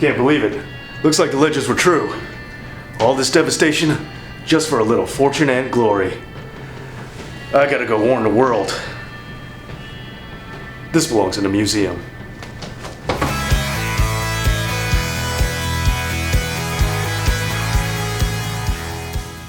Can't believe it. Looks like the legends were true. All this devastation just for a little fortune and glory. I gotta go warn the world. This belongs in a museum.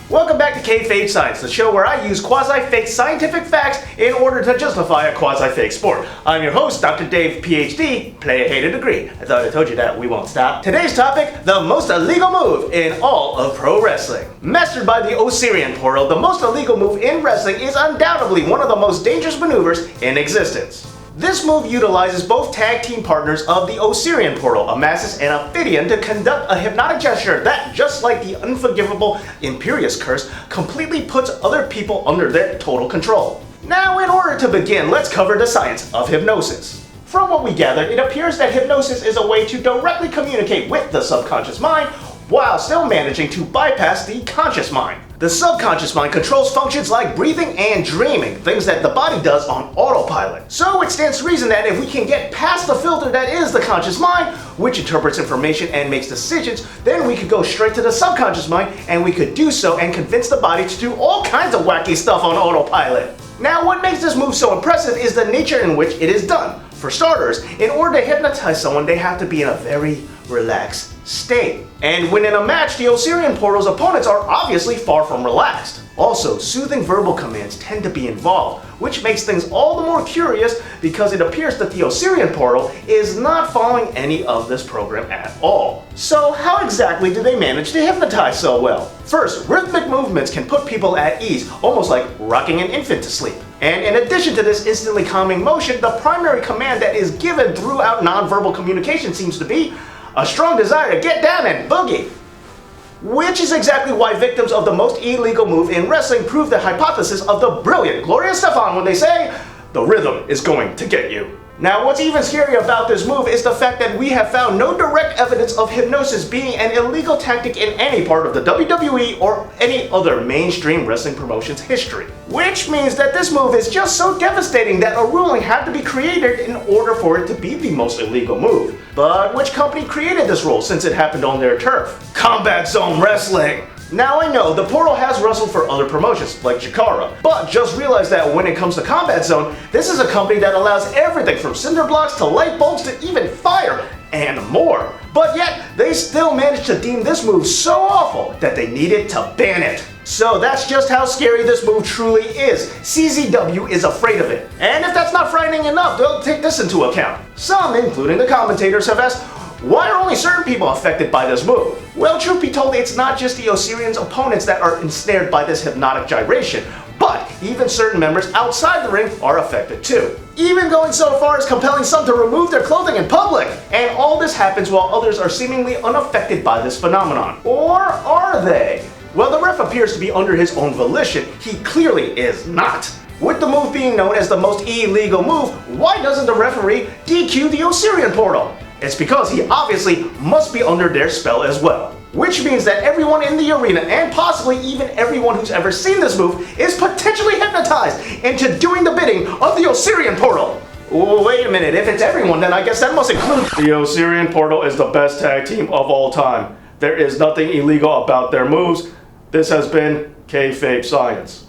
Welcome back to Kayfabe Science, the show where I use quasi-fake scientific facts in order to justify a quasi-fake sport. I'm your host, Dr. Dave, PhD, player-hated degree. I thought I told you that, we won't stop. Today's topic, the most illegal move in all of pro wrestling. Mastered by the Osirian Portal, the most illegal move in wrestling is undoubtedly one of the most dangerous maneuvers in existence. This move utilizes both tag team partners of the Osirian Portal, Amasis and Ophidian, to conduct a hypnotic gesture that, just like the unforgivable Imperious Curse, completely puts other people under their total control. Now, in order to begin, let's cover the science of hypnosis. From what we gathered, it appears that hypnosis is a way to directly communicate with the subconscious mind while still managing to bypass the conscious mind. The subconscious mind controls functions like breathing and dreaming, things that the body does on autopilot. So it stands to reason that if we can get past the filter that is the conscious mind, which interprets information and makes decisions, then we could go straight to the subconscious mind and we could do so and convince the body to do all kinds of wacky stuff on autopilot. Now, what makes this move so impressive is the nature in which it is done. For starters, in order to hypnotize someone, they have to be in a very relaxed state. And when in a match, the Osirian Portal's opponents are obviously far from relaxed. Also, soothing verbal commands tend to be involved, which makes things all the more curious because it appears that the Osirian Portal is not following any of this program at all. So how exactly do they manage to hypnotize so well? First, rhythmic movements can put people at ease, almost like rocking an infant to sleep. And in addition to this instantly calming motion, the primary command that is given throughout nonverbal communication seems to be a strong desire to get down and boogie. Which is exactly why victims of the most illegal move in wrestling prove the hypothesis of the brilliant Gloria Estefan when they say, the rhythm is going to get you. Now, what's even scarier about this move is the fact that we have found no direct evidence of hypnosis being an illegal tactic in any part of the WWE or any other mainstream wrestling promotion's history. Which means that this move is just so devastating that a ruling had to be created in order for it to be the most illegal move. But which company created this rule since it happened on their turf? Combat Zone Wrestling! Now, I know the Portal has wrestled for other promotions, like Chikara, but just realize that when it comes to Combat Zone, this is a company that allows everything from cinder blocks to light bulbs to even fire, and more. But yet, they still managed to deem this move so awful that they needed to ban it. So that's just how scary this move truly is. CZW is afraid of it. And if that's not frightening enough, they'll take this into account. Some, including the commentators, have asked, why are only certain people affected by this move? Well, truth be told, it's not just the Osirian's opponents that are ensnared by this hypnotic gyration, but even certain members outside the ring are affected too. Even going so far as compelling some to remove their clothing in public. And all this happens while others are seemingly unaffected by this phenomenon. Or are they? Well, the ref appears to be under his own volition. He clearly is not. With the move being known as the most illegal move, why doesn't the referee DQ the Osirian Portal? It's because he obviously must be under their spell as well. Which means that everyone in the arena, and possibly even everyone who's ever seen this move, is potentially hypnotized into doing the bidding of the Osirian Portal. Wait a minute, if it's everyone, then I guess that must include... The Osirian Portal is the best tag team of all time. There is nothing illegal about their moves. This has been Kayfabe Science.